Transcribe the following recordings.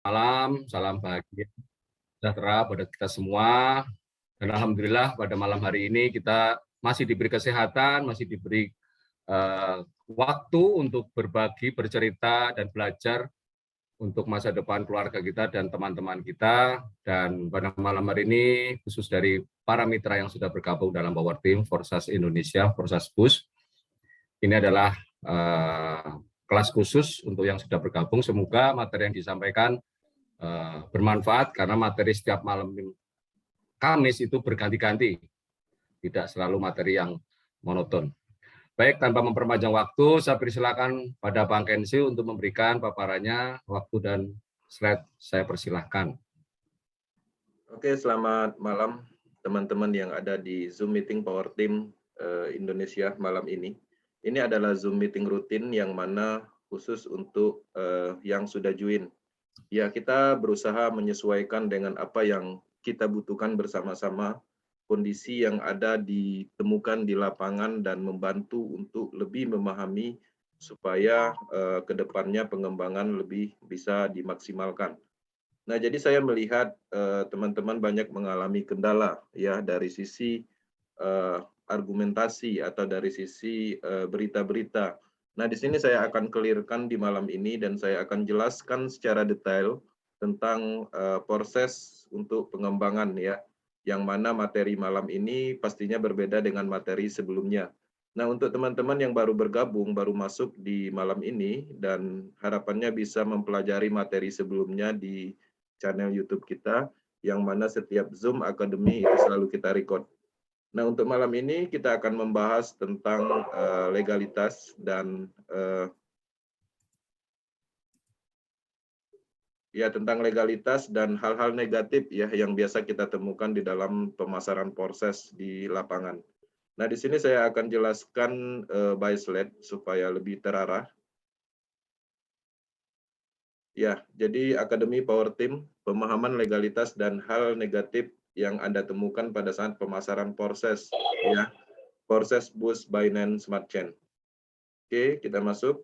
Malam, salam bahagia, sejahtera pada kita semua. Dan alhamdulillah pada malam hari ini kita masih diberi kesehatan, masih diberi waktu untuk berbagi, bercerita, dan belajar untuk masa depan keluarga kita dan teman-teman kita. Dan pada malam hari ini, khusus dari para mitra yang sudah bergabung dalam Power Team Forsas Indonesia, Forsas Bus, ini adalah kelas khusus untuk yang sudah bergabung. Semoga materi yang disampaikan bermanfaat karena materi setiap malam Kamis itu berganti-ganti, tidak selalu materi yang monoton. Baik, tanpa memperpanjang waktu, saya persilakan pada Bang Kensi untuk memberikan paparannya. Waktu dan slide saya persilahkan. Oke, selamat malam teman-teman yang ada di Zoom meeting Power Team Indonesia malam ini. Ini adalah Zoom meeting rutin yang mana khusus untuk yang sudah join. Ya, kita berusaha menyesuaikan dengan apa yang kita butuhkan bersama-sama, kondisi yang ada ditemukan di lapangan dan membantu untuk lebih memahami supaya ke depannya pengembangan lebih bisa dimaksimalkan. Nah, jadi saya melihat teman-teman banyak mengalami kendala ya dari sisi argumentasi atau dari sisi berita-berita. Nah, di sini saya akan clearkan di malam ini dan saya akan jelaskan secara detail tentang proses untuk pengembangan ya, yang mana materi malam ini pastinya berbeda dengan materi sebelumnya. Nah, untuk teman-teman yang baru bergabung, baru masuk di malam ini dan harapannya bisa mempelajari materi sebelumnya di channel YouTube kita, yang mana setiap Zoom Academy itu selalu kita record. Nah, untuk malam ini kita akan membahas tentang legalitas dan hal-hal negatif ya yang biasa kita temukan di dalam pemasaran proses di lapangan. Nah, di sini saya akan jelaskan by slide supaya lebih terarah. Ya, jadi Akademi Power Team, pemahaman legalitas dan hal negatif yang Anda temukan pada saat pemasaran proses ya. Proses Bus Binance Smart Chain. Oke, kita masuk.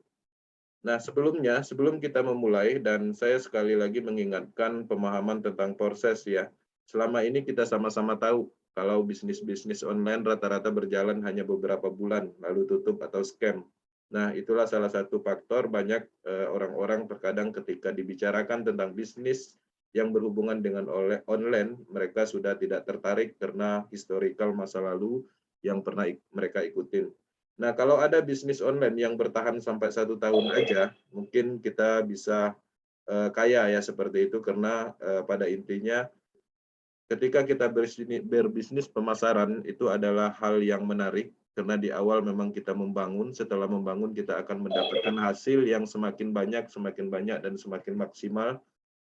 Nah, sebelum kita memulai, dan saya sekali lagi mengingatkan pemahaman tentang proses ya. Selama ini kita sama-sama tahu kalau bisnis-bisnis online rata-rata berjalan hanya beberapa bulan, lalu tutup atau scam. Nah, itulah salah satu faktor banyak orang-orang terkadang ketika dibicarakan tentang bisnis yang berhubungan dengan online, mereka sudah tidak tertarik karena historical masa lalu yang pernah mereka ikutin. Nah, kalau ada bisnis online yang bertahan sampai 1 tahun aja, mungkin kita bisa kaya ya seperti itu, karena pada intinya ketika kita berbisnis pemasaran itu adalah hal yang menarik, karena di awal memang kita membangun, setelah membangun kita akan mendapatkan hasil yang semakin banyak, dan semakin maksimal,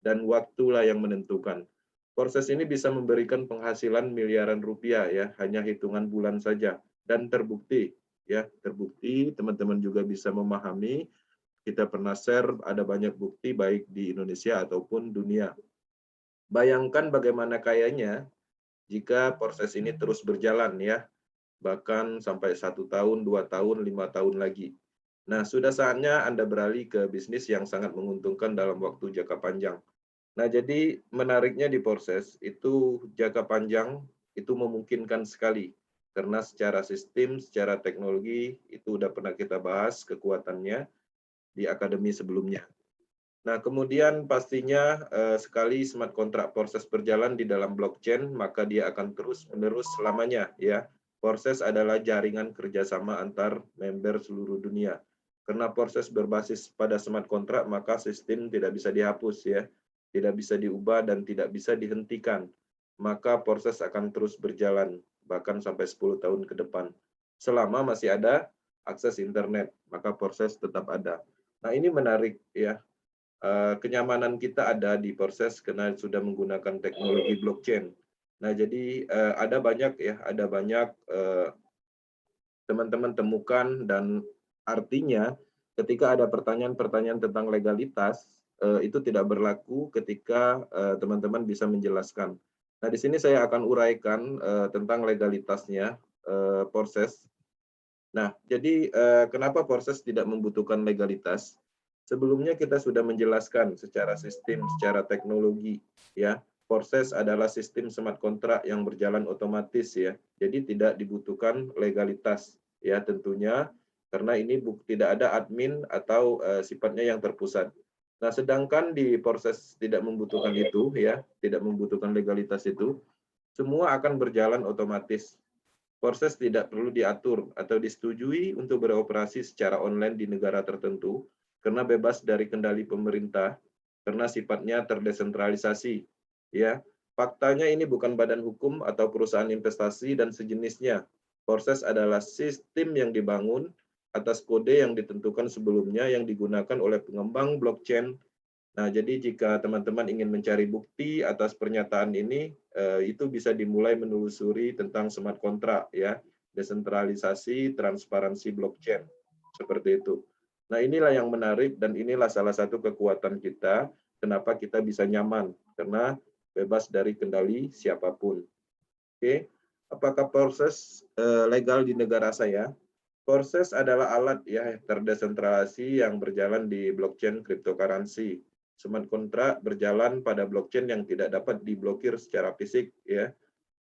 dan waktulah yang menentukan. Proses ini bisa memberikan penghasilan miliaran rupiah ya, hanya hitungan bulan saja, dan terbukti ya, terbukti teman-teman juga bisa memahami, kita pernah share ada banyak bukti baik di Indonesia ataupun dunia. Bayangkan bagaimana kayanya jika proses ini terus berjalan ya, bahkan sampai 1 tahun, 2 tahun, 5 tahun lagi. Nah, sudah saatnya Anda beralih ke bisnis yang sangat menguntungkan dalam waktu jangka panjang. Nah, jadi menariknya di proses itu jangka panjang itu memungkinkan sekali. Karena secara sistem, secara teknologi itu udah pernah kita bahas kekuatannya di akademi sebelumnya. Nah, kemudian pastinya sekali smart contract proses berjalan di dalam blockchain, maka dia akan terus-menerus selamanya ya. Proses adalah jaringan kerjasama antar member seluruh dunia. Karena proses berbasis pada smart contract, maka sistem tidak bisa dihapus ya, tidak bisa diubah dan tidak bisa dihentikan. Maka proses akan terus berjalan, bahkan sampai 10 tahun ke depan. Selama masih ada akses internet, maka proses tetap ada. Nah, ini menarik ya. Kenyamanan kita ada di proses karena sudah menggunakan teknologi blockchain. Nah, jadi ada banyak teman-teman temukan, dan artinya ketika ada pertanyaan-pertanyaan tentang legalitas itu tidak berlaku ketika teman-teman bisa menjelaskan. Nah, di sini saya akan uraikan tentang legalitasnya proses. Nah, jadi kenapa proses tidak membutuhkan legalitas? Sebelumnya kita sudah menjelaskan secara sistem, secara teknologi, ya. Proses adalah sistem smart contract yang berjalan otomatis, ya. Jadi tidak dibutuhkan legalitas, ya tentunya, karena ini tidak ada admin atau sifatnya yang terpusat. Nah, sedangkan di proses tidak membutuhkan itu, ya, tidak membutuhkan legalitas itu, semua akan berjalan otomatis. Proses tidak perlu diatur atau disetujui untuk beroperasi secara online di negara tertentu karena bebas dari kendali pemerintah karena sifatnya terdesentralisasi. Ya, faktanya ini bukan badan hukum atau perusahaan investasi dan sejenisnya. Proses adalah sistem yang dibangun atas kode yang ditentukan sebelumnya yang digunakan oleh pengembang blockchain. Nah, jadi jika teman-teman ingin mencari bukti atas pernyataan ini, itu bisa dimulai menelusuri tentang smart contract, ya, desentralisasi, transparansi blockchain, seperti itu. Nah, inilah yang menarik dan inilah salah satu kekuatan kita, kenapa kita bisa nyaman, karena bebas dari kendali siapapun. Oke, apakah proses legal di negara saya? Proses adalah alat ya terdesentralisasi yang berjalan di blockchain cryptocurrency. Smart contract berjalan pada blockchain yang tidak dapat diblokir secara fisik ya.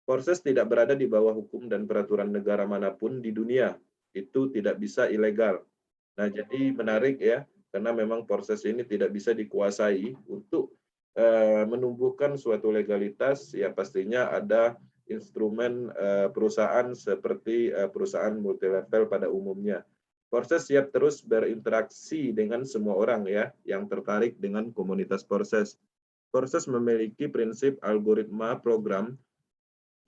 Proses tidak berada di bawah hukum dan peraturan negara manapun di dunia. Itu tidak bisa ilegal. Nah, jadi menarik ya, karena memang proses ini tidak bisa dikuasai untuk menumbuhkan suatu legalitas, ya pastinya ada instrumen perusahaan seperti perusahaan multilevel pada umumnya. Proses siap terus berinteraksi dengan semua orang ya yang tertarik dengan komunitas proses. Proses memiliki prinsip algoritma program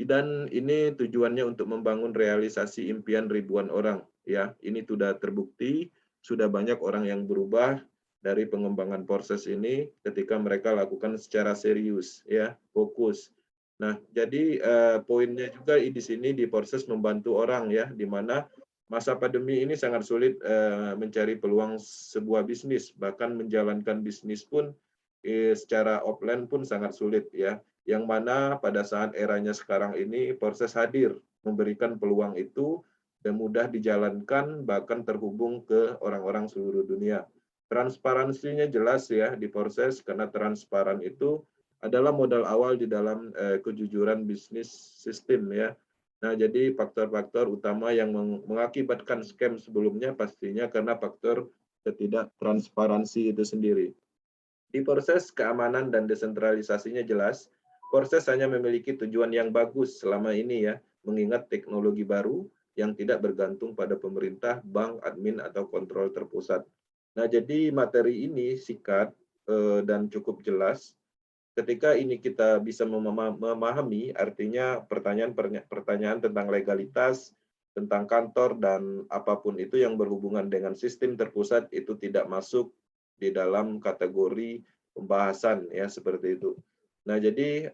dan ini tujuannya untuk membangun realisasi impian ribuan orang ya. Ini sudah terbukti, sudah banyak orang yang berubah dari pengembangan proses ini ketika mereka lakukan secara serius ya, fokus. Nah, jadi poinnya juga di sini di proses membantu orang ya, di mana masa pandemi ini sangat sulit mencari peluang sebuah bisnis, bahkan menjalankan bisnis pun secara offline pun sangat sulit ya, yang mana pada saat eranya sekarang ini proses hadir memberikan peluang itu dan mudah dijalankan bahkan terhubung ke orang-orang seluruh dunia. Transparansinya jelas ya di proses karena transparan itu adalah modal awal di dalam kejujuran bisnis sistem ya. Nah, jadi faktor-faktor utama yang mengakibatkan scam sebelumnya pastinya karena faktor ketidaktransparansi itu sendiri. Di proses keamanan dan desentralisasinya jelas, proses hanya memiliki tujuan yang bagus selama ini ya, mengingat teknologi baru yang tidak bergantung pada pemerintah, bank, admin, atau kontrol terpusat. Nah, jadi materi ini singkat dan cukup jelas. Ketika ini kita bisa memahami, artinya pertanyaan tentang legalitas, tentang kantor, dan apapun itu yang berhubungan dengan sistem terpusat itu tidak masuk di dalam kategori pembahasan ya seperti itu. Nah, jadi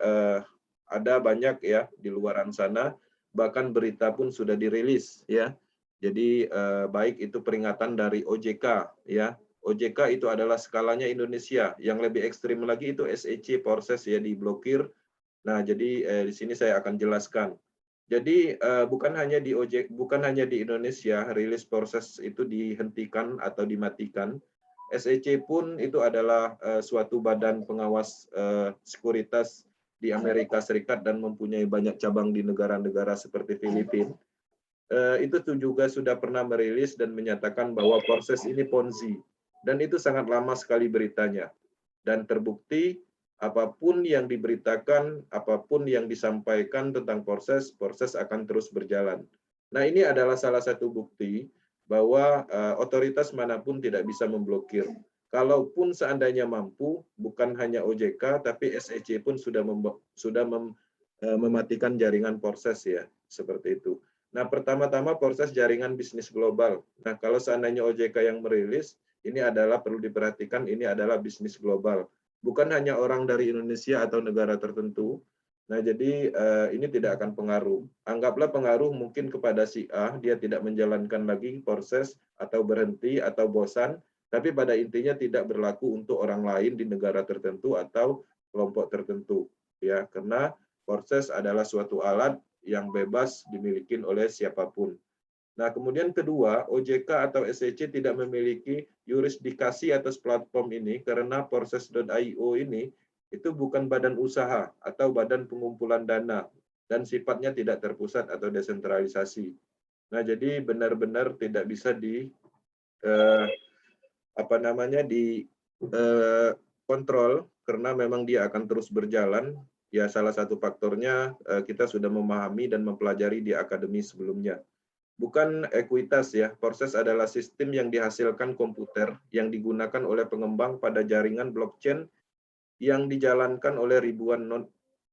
ada banyak ya di luaran sana, bahkan berita pun sudah dirilis ya. Jadi baik itu peringatan dari OJK ya. OJK itu adalah skalanya Indonesia. Yang lebih ekstrim lagi itu SEC proses ya diblokir. Nah, jadi di sini saya akan jelaskan. Jadi bukan hanya di Indonesia rilis proses itu dihentikan atau dimatikan. SEC pun itu adalah suatu badan pengawas sekuritas di Amerika Serikat dan mempunyai banyak cabang di negara-negara seperti Filipina. Itu juga sudah pernah merilis dan menyatakan bahwa proses ini Ponzi. Dan itu sangat lama sekali beritanya. Dan terbukti apapun yang diberitakan, apapun yang disampaikan tentang proses, proses akan terus berjalan. Nah, ini adalah salah satu bukti bahwa otoritas manapun tidak bisa memblokir. Kalaupun seandainya mampu, bukan hanya OJK, tapi SEC pun sudah mematikan jaringan proses ya, seperti itu. Nah, pertama-tama proses jaringan bisnis global. Nah, kalau seandainya OJK yang merilis, ini adalah perlu diperhatikan, ini adalah bisnis global. Bukan hanya orang dari Indonesia atau negara tertentu. Nah, jadi ini tidak akan pengaruh. Anggaplah pengaruh mungkin kepada si A, dia tidak menjalankan lagi proses atau berhenti atau bosan, tapi pada intinya tidak berlaku untuk orang lain di negara tertentu atau kelompok tertentu. Ya, karena proses adalah suatu alat yang bebas dimiliki oleh siapapun. Nah, kemudian kedua, OJK atau SEC tidak memiliki yurisdikasi atas platform ini karena Proses.io ini itu bukan badan usaha atau badan pengumpulan dana dan sifatnya tidak terpusat atau desentralisasi. Nah, jadi benar-benar tidak bisa eh, kontrol karena memang dia akan terus berjalan. Ya, salah satu faktornya kita sudah memahami dan mempelajari di akademi sebelumnya. Bukan ekuitas ya, proses adalah sistem yang dihasilkan komputer yang digunakan oleh pengembang pada jaringan blockchain yang dijalankan oleh ribuan non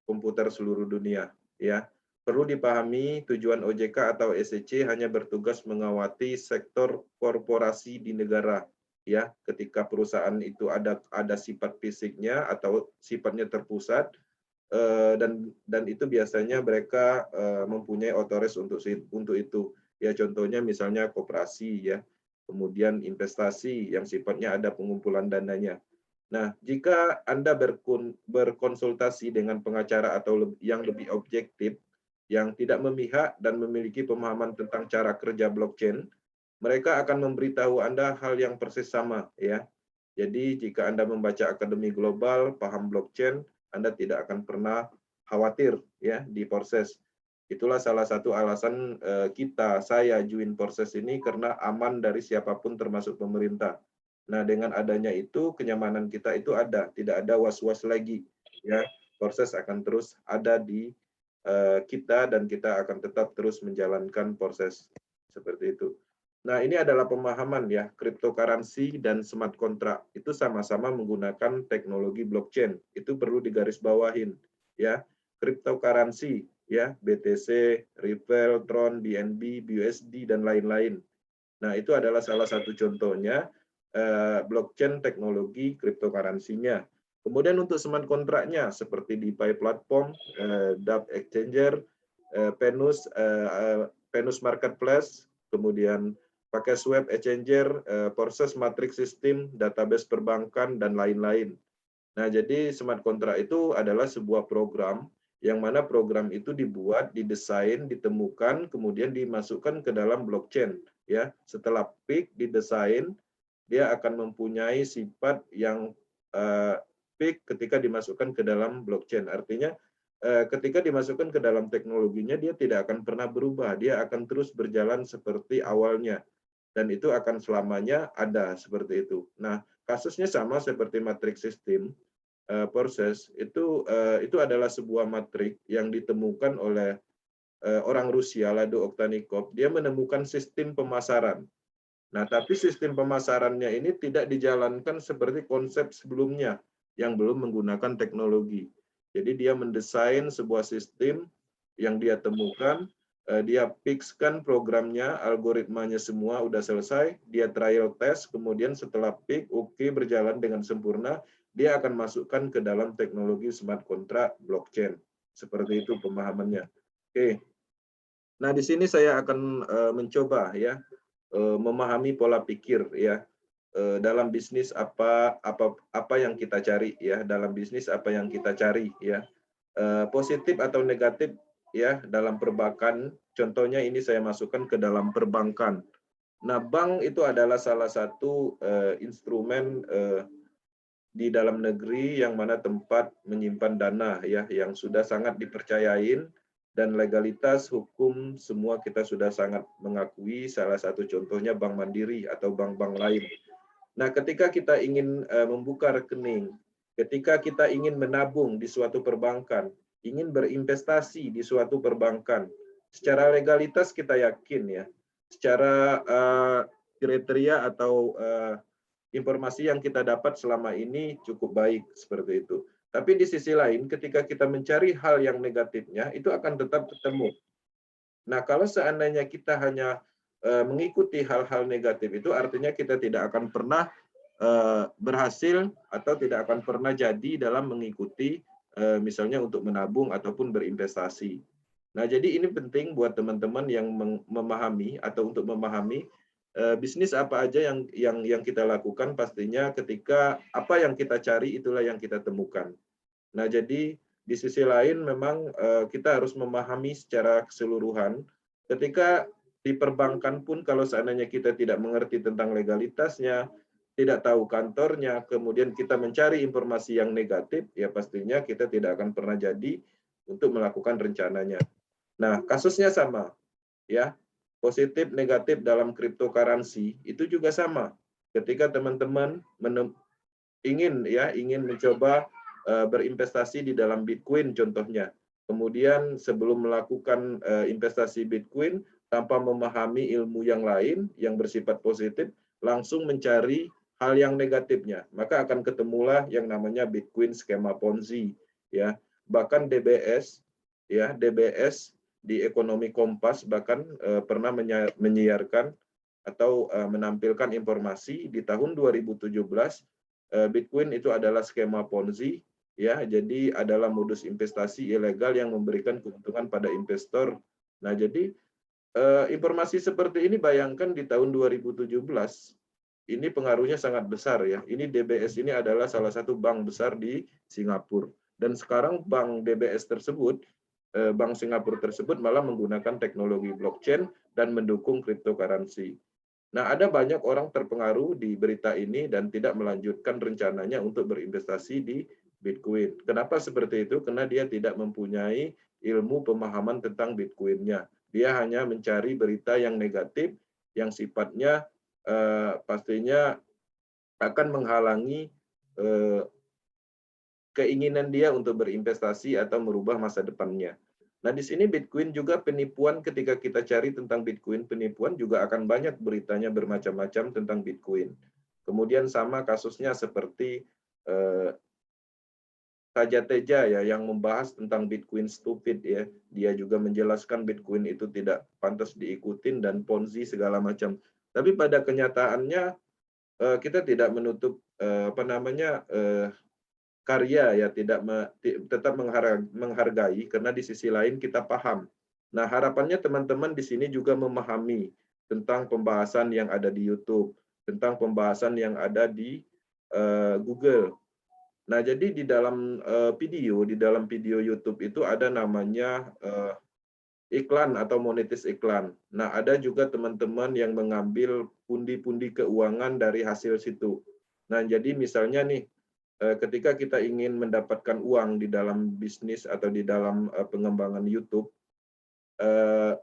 komputer seluruh dunia. Ya, perlu dipahami tujuan OJK atau SEC hanya bertugas mengawasi sektor korporasi di negara. Ya, ketika perusahaan itu ada sifat fisiknya atau sifatnya terpusat, dan itu biasanya mereka mempunyai otoritas untuk itu. Ya, contohnya misalnya koperasi ya, kemudian investasi yang sifatnya ada pengumpulan dananya. Nah, jika Anda berkonsultasi dengan pengacara atau yang lebih objektif, yang tidak memihak dan memiliki pemahaman tentang cara kerja blockchain, mereka akan memberitahu Anda hal yang persis sama ya. Jadi jika Anda membaca Akademi Global, paham blockchain, Anda tidak akan pernah khawatir ya di proses. Itulah salah satu alasan saya join proses ini karena aman dari siapapun termasuk pemerintah. Nah, dengan adanya itu kenyamanan kita itu ada, tidak ada was-was lagi ya. Proses akan terus ada di kita dan kita akan tetap terus menjalankan proses seperti itu. Nah, ini adalah pemahaman ya, cryptocurrency dan smart contract itu sama-sama menggunakan teknologi blockchain. Itu perlu digarisbawahin ya. Cryptocurrency ya, BTC, Ripple, Tron, BNB, BUSD dan lain-lain. Nah, itu adalah salah satu contohnya blockchain teknologi cryptocurrency-nya. Kemudian untuk smart kontraknya seperti DeFi platform, dApp exchanger, Venus marketplace, kemudian pakai swap exchanger, proses matrix system, database perbankan dan lain-lain. Nah, jadi smart contract itu adalah sebuah program yang mana program itu dibuat, didesain, ditemukan, kemudian dimasukkan ke dalam blockchain. Ya, setelah peak didesain, dia akan mempunyai sifat yang peak ketika dimasukkan ke dalam blockchain. Artinya, ketika dimasukkan ke dalam teknologinya, dia tidak akan pernah berubah. Dia akan terus berjalan seperti awalnya. Dan itu akan selamanya ada seperti itu. Nah, kasusnya sama seperti matrix system. Proses itu adalah sebuah matrik yang ditemukan oleh orang Rusia, Lado Oktanikov. Dia menemukan sistem pemasaran. Nah, tapi sistem pemasarannya ini tidak dijalankan seperti konsep sebelumnya yang belum menggunakan teknologi. Jadi dia mendesain sebuah sistem yang dia temukan, dia fixkan programnya, algoritmanya semua udah selesai, dia trial test, kemudian setelah fix, oke, berjalan dengan sempurna, dia akan masukkan ke dalam teknologi smart contract blockchain. Seperti itu pemahamannya. Oke. Nah, di sini saya akan mencoba ya memahami pola pikir ya dalam bisnis apa yang kita cari ya, dalam bisnis apa yang kita cari ya. Positif atau negatif ya dalam perbankan. Contohnya ini saya masukkan ke dalam perbankan. Nah, bank itu adalah salah satu instrumen di dalam negeri yang mana tempat menyimpan dana ya yang sudah sangat dipercayain dan legalitas hukum semua kita sudah sangat mengakui, salah satu contohnya Bank Mandiri atau bank-bank lain. Nah, ketika kita ingin membuka rekening, ketika kita ingin menabung di suatu perbankan, ingin berinvestasi di suatu perbankan, secara legalitas kita yakin ya, secara kriteria atau informasi yang kita dapat selama ini cukup baik seperti itu. Tapi di sisi lain, ketika kita mencari hal yang negatifnya, itu akan tetap ketemu. Nah, kalau seandainya kita hanya mengikuti hal-hal negatif itu, artinya kita tidak akan pernah berhasil atau tidak akan pernah jadi dalam mengikuti misalnya untuk menabung ataupun berinvestasi. Nah, jadi ini penting buat teman-teman yang memahami atau untuk memahami bisnis apa aja yang kita lakukan, pastinya ketika apa yang kita cari itulah yang kita temukan. Nah, jadi di sisi lain memang kita harus memahami secara keseluruhan ketika di perbankan pun kalau seandainya kita tidak mengerti tentang legalitasnya, tidak tahu kantornya, kemudian kita mencari informasi yang negatif, ya pastinya kita tidak akan pernah jadi untuk melakukan rencananya. Nah, kasusnya sama, ya. Positif negatif dalam cryptocurrency itu juga sama. Ketika teman-teman ingin mencoba berinvestasi di dalam Bitcoin contohnya. Kemudian sebelum melakukan investasi Bitcoin tanpa memahami ilmu yang lain yang bersifat positif, langsung mencari hal yang negatifnya, maka akan ketemulah yang namanya Bitcoin skema Ponzi, ya. Bahkan DBS, ya, DBS di Ekonomi Kompas bahkan pernah menyiarkan atau menampilkan informasi di tahun 2017 Bitcoin itu adalah skema Ponzi, ya, jadi adalah modus investasi ilegal yang memberikan keuntungan pada investor. Nah, jadi informasi seperti ini bayangkan di tahun 2017, ini pengaruhnya sangat besar, ya. Ini DBS ini adalah salah satu bank besar di Singapura, dan sekarang bank DBS tersebut, bank Singapura tersebut malah menggunakan teknologi blockchain dan mendukung cryptocurrency. Nah, ada banyak orang terpengaruh di berita ini dan tidak melanjutkan rencananya untuk berinvestasi di Bitcoin. Kenapa seperti itu? Karena dia tidak mempunyai ilmu pemahaman tentang Bitcoin-nya. Dia hanya mencari berita yang negatif, yang sifatnya pastinya akan menghalangi keinginan dia untuk berinvestasi atau merubah masa depannya. Nah, di sini Bitcoin juga penipuan, ketika kita cari tentang Bitcoin, penipuan juga akan banyak beritanya bermacam-macam tentang Bitcoin. Kemudian sama kasusnya seperti Saja Teja, ya, yang membahas tentang Bitcoin stupid, ya. Dia juga menjelaskan Bitcoin itu tidak pantas diikutin dan Ponzi segala macam. Tapi pada kenyataannya kita tidak menutup karya, ya, tetap menghargai, karena di sisi lain kita paham. Nah, harapannya teman-teman di sini juga memahami tentang pembahasan yang ada di YouTube, tentang pembahasan yang ada di Google. Nah, jadi di dalam video YouTube itu ada namanya iklan atau monetis iklan. Nah, ada juga teman-teman yang mengambil pundi-pundi keuangan dari hasil situ. Nah, jadi misalnya nih, ketika kita ingin mendapatkan uang di dalam bisnis atau di dalam pengembangan YouTube,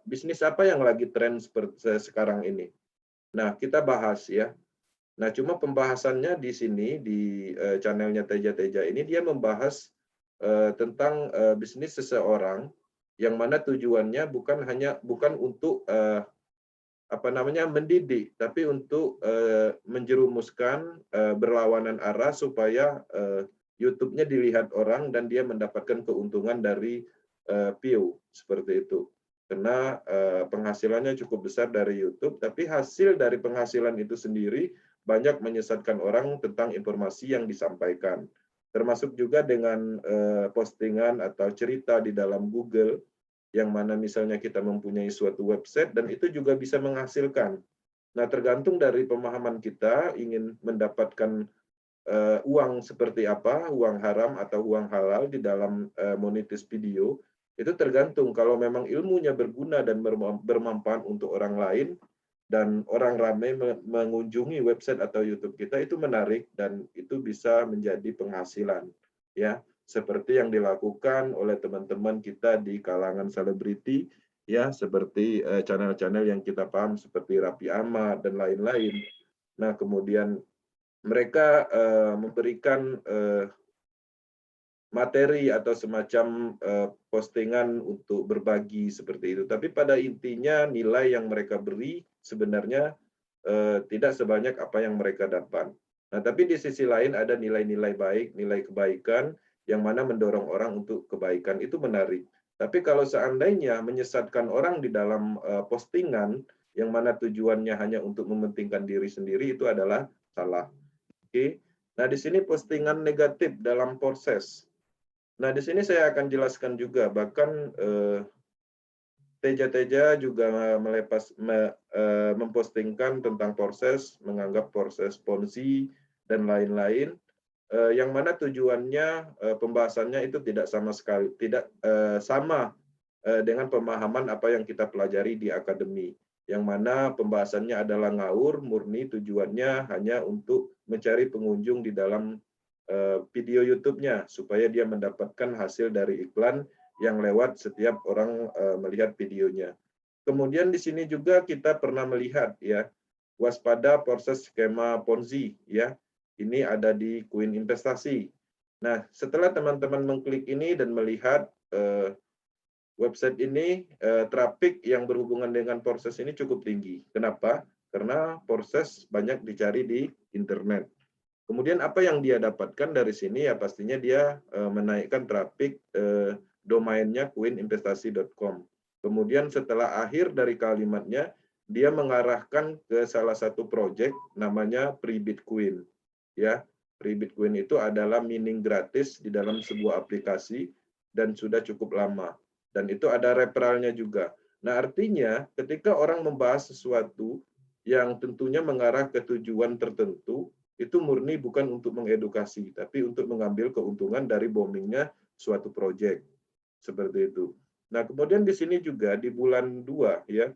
bisnis apa yang lagi tren seperti sekarang ini? Nah, kita bahas, ya. Nah, cuma pembahasannya di sini di channelnya Teja ini, dia membahas tentang bisnis seseorang yang mana tujuannya bukan untuk mendidik, tapi untuk menjerumuskan berlawanan arah supaya YouTube-nya dilihat orang dan dia mendapatkan keuntungan dari view seperti itu. Karena penghasilannya cukup besar dari YouTube, tapi hasil dari penghasilan itu sendiri banyak menyesatkan orang tentang informasi yang disampaikan. Termasuk juga dengan postingan atau cerita di dalam Google, yang mana misalnya kita mempunyai suatu website dan itu juga bisa menghasilkan. Nah, tergantung dari pemahaman kita ingin mendapatkan uang seperti apa, uang haram atau uang halal di dalam monetis video, itu tergantung. Kalau memang ilmunya berguna dan bermanfaat untuk orang lain, dan orang ramai mengunjungi website atau YouTube kita, itu menarik dan itu bisa menjadi penghasilan, ya, seperti yang dilakukan oleh teman-teman kita di kalangan selebriti, ya, seperti channel-channel yang kita paham seperti Raffi Ahmad dan lain-lain. Nah, kemudian mereka memberikan materi atau semacam postingan untuk berbagi seperti itu. Tapi pada intinya nilai yang mereka beri sebenarnya tidak sebanyak apa yang mereka dapat. Nah, tapi di sisi lain ada nilai-nilai baik, nilai kebaikan yang mana mendorong orang untuk kebaikan, itu menarik. Tapi kalau seandainya menyesatkan orang di dalam postingan yang mana tujuannya hanya untuk mementingkan diri sendiri, itu adalah salah. Oke. Nah, di sini postingan negatif dalam proses. Nah, di sini saya akan jelaskan juga, bahkan Teja juga mempostingkan tentang proses, menganggap proses Ponzi dan lain-lain, yang mana tujuannya pembahasannya itu tidak sama sekali, tidak sama dengan pemahaman apa yang kita pelajari di akademi. yang mana pembahasannya adalah ngawur, murni tujuannya hanya untuk mencari pengunjung di dalam video YouTube-nya supaya dia mendapatkan hasil dari iklan yang lewat setiap orang melihat videonya. Kemudian di sini juga kita pernah melihat ya, waspada proses skema Ponzi ya. Ini ada di Queen Investasi. Nah, setelah teman-teman mengklik ini dan melihat website ini, traffic yang berhubungan dengan proses ini cukup tinggi. Kenapa? Karena proses banyak dicari di internet. Kemudian apa yang dia dapatkan dari sini ya pastinya dia menaikkan traffic domainnya queeninvestasi.com. Kemudian setelah akhir dari kalimatnya, dia mengarahkan ke salah satu project namanya Pre-Bitcoin. Ya, Pre-Bitcoin itu adalah mining gratis di dalam sebuah aplikasi dan sudah cukup lama. Dan itu ada referralnya juga. Nah, artinya ketika orang membahas sesuatu yang tentunya mengarah ke tujuan tertentu, itu murni bukan untuk mengedukasi, tapi untuk mengambil keuntungan dari boomingnya suatu proyek. Seperti itu. Nah, kemudian di sini juga di bulan 2 ya.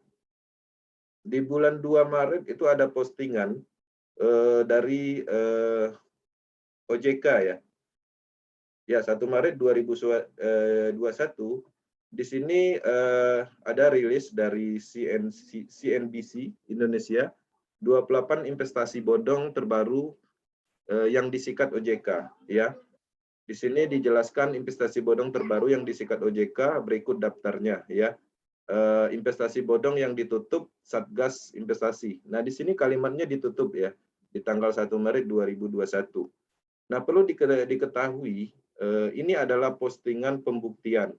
Di bulan 2 Maret itu ada postingan dari OJK ya. Ya, 1 Maret 2021 di sini ada rilis dari CNBC Indonesia 28 investasi bodong terbaru yang disikat OJK ya. Di sini dijelaskan investasi bodong terbaru yang disikat OJK, berikut daftarnya ya. Investasi bodong yang ditutup Satgas Investasi. Nah, di sini kalimatnya ditutup ya di tanggal 1 Maret 2021. Nah, perlu diketahui ini adalah postingan pembuktian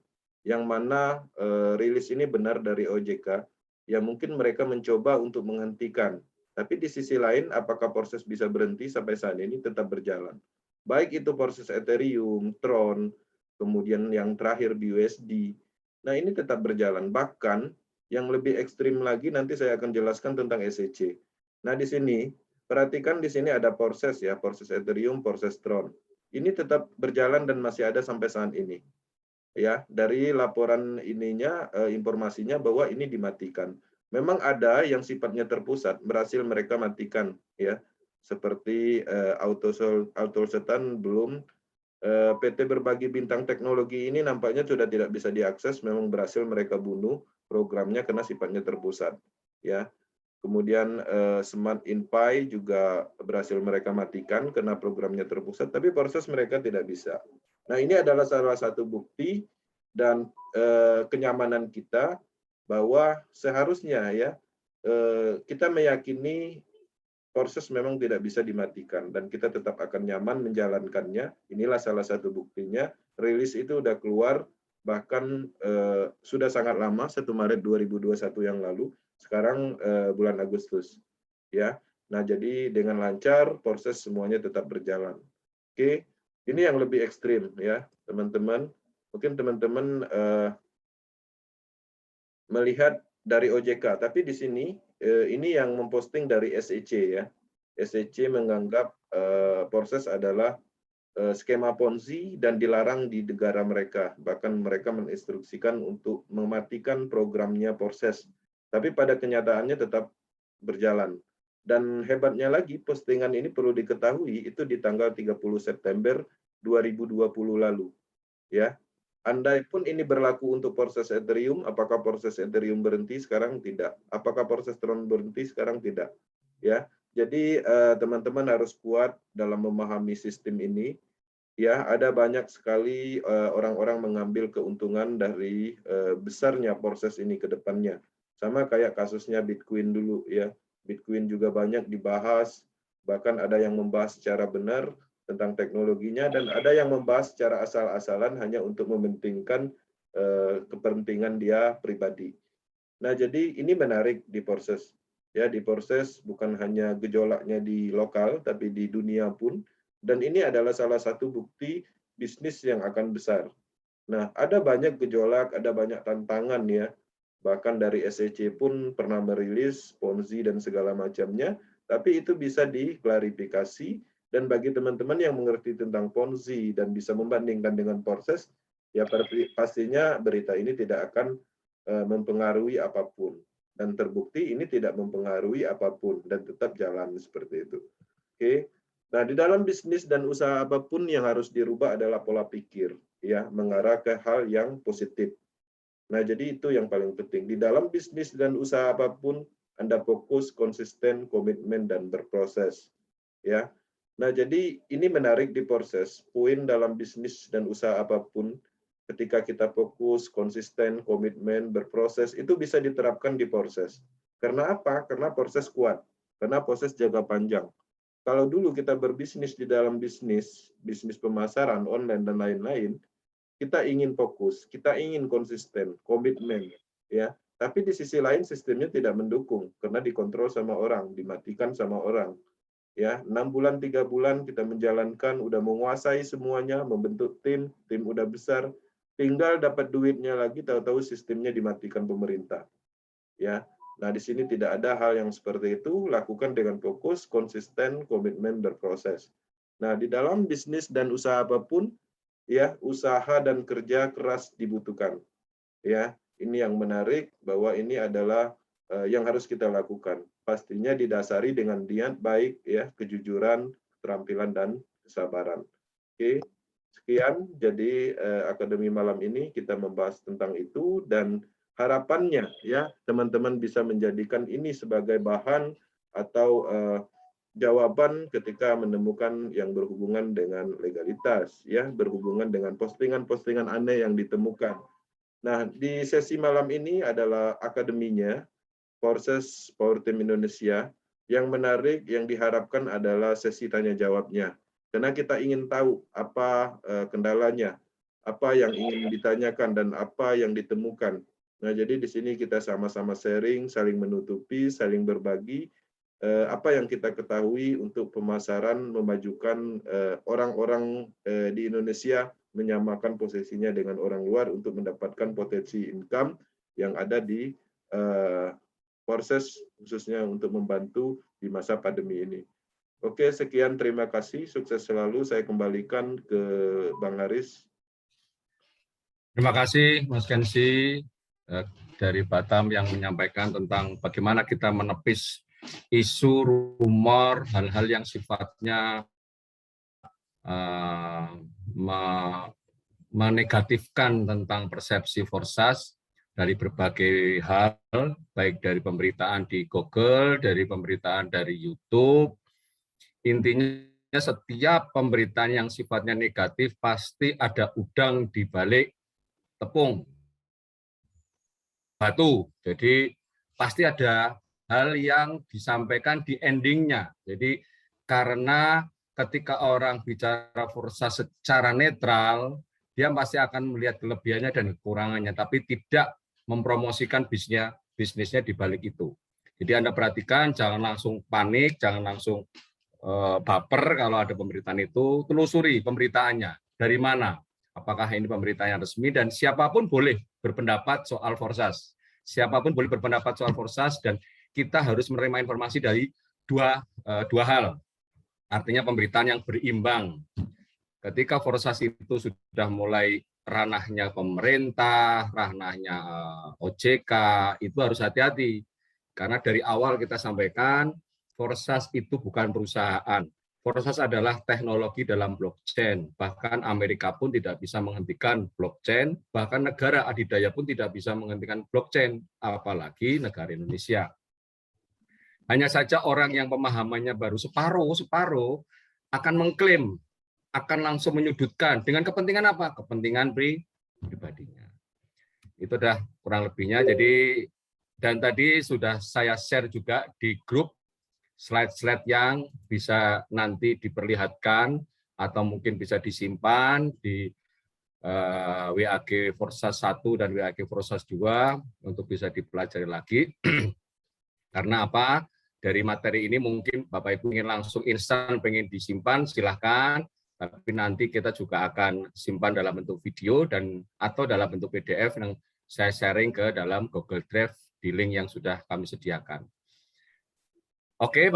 yang mana rilis ini benar dari OJK yang mungkin mereka mencoba untuk menghentikan. Tapi di sisi lain, apakah proses bisa berhenti sampai saat ini tetap berjalan? Baik itu proses Ethereum, Tron, kemudian yang terakhir BUSD. Nah, ini tetap berjalan. Bahkan yang lebih ekstrim lagi nanti saya akan jelaskan tentang SEC. Nah, di sini perhatikan di sini ada proses ya, proses Ethereum, proses Tron. Ini tetap berjalan dan masih ada sampai saat ini. Ya, dari laporan ininya informasinya bahwa ini dimatikan. Memang ada yang sifatnya terpusat, berhasil mereka matikan ya. Seperti Autosetan belum PT Berbagi Bintang Teknologi ini nampaknya sudah tidak bisa diakses, memang berhasil mereka bunuh programnya karena sifatnya terpusat ya. Kemudian Smart Inpay juga berhasil mereka matikan karena programnya terpusat, tapi proses mereka tidak bisa. Nah, ini adalah salah satu bukti dan kenyamanan kita bahwa seharusnya ya kita meyakini proses memang tidak bisa dimatikan dan kita tetap akan nyaman menjalankannya. Inilah salah satu buktinya. Rilis itu sudah keluar bahkan sudah sangat lama, 1 Maret 2021 yang lalu. Sekarang bulan Agustus. Ya. Nah, jadi dengan lancar proses semuanya tetap berjalan. Oke. Ini yang lebih ekstrim ya, teman-teman. Mungkin teman-teman melihat dari OJK, tapi di sini ini yang memposting dari SEC ya. SEC menganggap proses adalah skema Ponzi dan dilarang di negara mereka. Bahkan mereka menginstruksikan untuk mematikan programnya proses. Tapi pada kenyataannya tetap berjalan. Dan hebatnya lagi, postingan ini perlu diketahui itu di tanggal 30 September 2020 lalu. Ya, andai pun ini berlaku untuk proses Ethereum, apakah proses Ethereum berhenti? Sekarang tidak. Apakah proses Tron berhenti? Sekarang tidak. Ya, jadi teman-teman harus kuat dalam memahami sistem ini. Ya, ada banyak sekali orang-orang mengambil keuntungan dari besarnya proses ini ke depannya. Sama kayak kasusnya Bitcoin dulu ya. Bitcoin juga banyak dibahas, bahkan ada yang membahas secara benar tentang teknologinya dan ada yang membahas secara asal-asalan hanya untuk mementingkan kepentingan dia pribadi. Nah, jadi ini menarik di proses. Ya, di proses bukan hanya gejolaknya di lokal tapi di dunia pun, dan ini adalah salah satu bukti bisnis yang akan besar. Nah, ada banyak gejolak, ada banyak tantangan ya. Bahkan dari SEC pun pernah merilis Ponzi dan segala macamnya, tapi itu bisa diklarifikasi dan bagi teman-teman yang mengerti tentang Ponzi dan bisa membandingkan dengan proses, ya pastinya berita ini tidak akan mempengaruhi apapun. dan terbukti ini tidak mempengaruhi apapun dan tetap jalan seperti itu. Oke. Nah, di dalam bisnis dan usaha apapun yang harus dirubah adalah pola pikir, ya, mengarah ke hal yang positif. Nah, jadi itu yang paling penting. Di dalam bisnis dan usaha apapun, Anda fokus, konsisten, komitmen, dan berproses. Ya. Nah, jadi ini menarik di proses. Poin dalam bisnis dan usaha apapun, ketika kita fokus, konsisten, komitmen, berproses, itu bisa diterapkan di proses. Karena apa? Karena proses kuat. Karena proses jangka panjang. Kalau dulu kita berbisnis di dalam bisnis pemasaran, online, dan lain-lain, kita ingin fokus, kita ingin konsisten, komitmen, ya. Tapi di sisi lain sistemnya tidak mendukung karena dikontrol sama orang, dimatikan sama orang. Ya, 6 bulan, 3 bulan kita menjalankan, udah menguasai semuanya, membentuk tim udah besar, tinggal dapat duitnya lagi, tahu-tahu sistemnya dimatikan pemerintah. Ya, nah di sini tidak ada hal yang seperti itu, lakukan dengan fokus, konsisten, komitmen, berproses. Nah, di dalam bisnis dan usaha apapun, ya, usaha dan kerja keras dibutuhkan. Ya, ini yang menarik bahwa ini adalah yang harus kita lakukan. Pastinya didasari dengan niat baik, ya, kejujuran, keterampilan, dan kesabaran. Oke, sekian. Jadi akademi malam ini kita membahas tentang itu, dan harapannya, ya, teman-teman bisa menjadikan ini sebagai bahan atau jawaban ketika menemukan yang berhubungan dengan legalitas, ya, berhubungan dengan postingan-postingan aneh yang ditemukan. Nah, di sesi malam ini adalah akademinya Forces Power Team Indonesia. Yang menarik, yang diharapkan adalah sesi tanya jawabnya. Karena kita ingin tahu apa kendalanya, apa yang ingin ditanyakan, dan apa yang ditemukan. Nah, jadi di sini kita sama-sama sharing, saling menutupi, saling berbagi, apa yang kita ketahui untuk pemasaran, memajukan orang-orang di Indonesia, menyamakan posisinya dengan orang luar untuk mendapatkan potensi income yang ada di proses khususnya untuk membantu di masa pandemi ini. Oke, sekian, terima kasih, sukses selalu. Saya kembalikan ke Bang Haris. Terima kasih Mas Kensi dari Batam yang menyampaikan tentang bagaimana kita menepis isu, rumor, hal-hal yang sifatnya menegatifkan tentang persepsi Forsas dari berbagai hal, baik dari pemberitaan di Google, dari pemberitaan dari YouTube. Intinya setiap pemberitaan yang sifatnya negatif pasti ada udang di balik tepung batu. Jadi pasti ada hal yang disampaikan di endingnya. Jadi karena ketika orang bicara Forsas secara netral, dia pasti akan melihat kelebihannya dan kekurangannya, tapi tidak mempromosikan bisnisnya di balik itu. Jadi Anda perhatikan, jangan langsung panik, jangan langsung baper kalau ada pemberitaan itu, telusuri pemberitaannya, dari mana, apakah ini pemberitaan yang resmi, dan siapapun boleh berpendapat soal Forsas. Siapapun boleh berpendapat soal Forsas, dan kita harus menerima informasi dari dua hal. Artinya pemberitaan yang berimbang. Ketika Forsas itu sudah mulai ranahnya pemerintah, ranahnya OJK, itu harus hati-hati. Karena dari awal kita sampaikan, Forsas itu bukan perusahaan. Forsas adalah teknologi dalam blockchain. Bahkan Amerika pun tidak bisa menghentikan blockchain, bahkan negara adidaya pun tidak bisa menghentikan blockchain, apalagi negara Indonesia. Hanya saja orang yang pemahamannya baru separuh akan mengklaim, akan langsung menyudutkan. Dengan kepentingan apa? Kepentingan pribadinya. Itu dah kurang lebihnya. Jadi, dan tadi sudah saya share juga di grup slide-slide yang bisa nanti diperlihatkan atau mungkin bisa disimpan di WAG Forsas 1 dan WAG Forsas 2 untuk bisa dipelajari lagi. Karena apa? Dari materi ini mungkin Bapak Ibu ingin langsung instan pengen disimpan, silahkan. Tapi nanti kita juga akan simpan dalam bentuk video dan atau dalam bentuk PDF yang saya sharing ke dalam Google Drive di link yang sudah kami sediakan. Oke.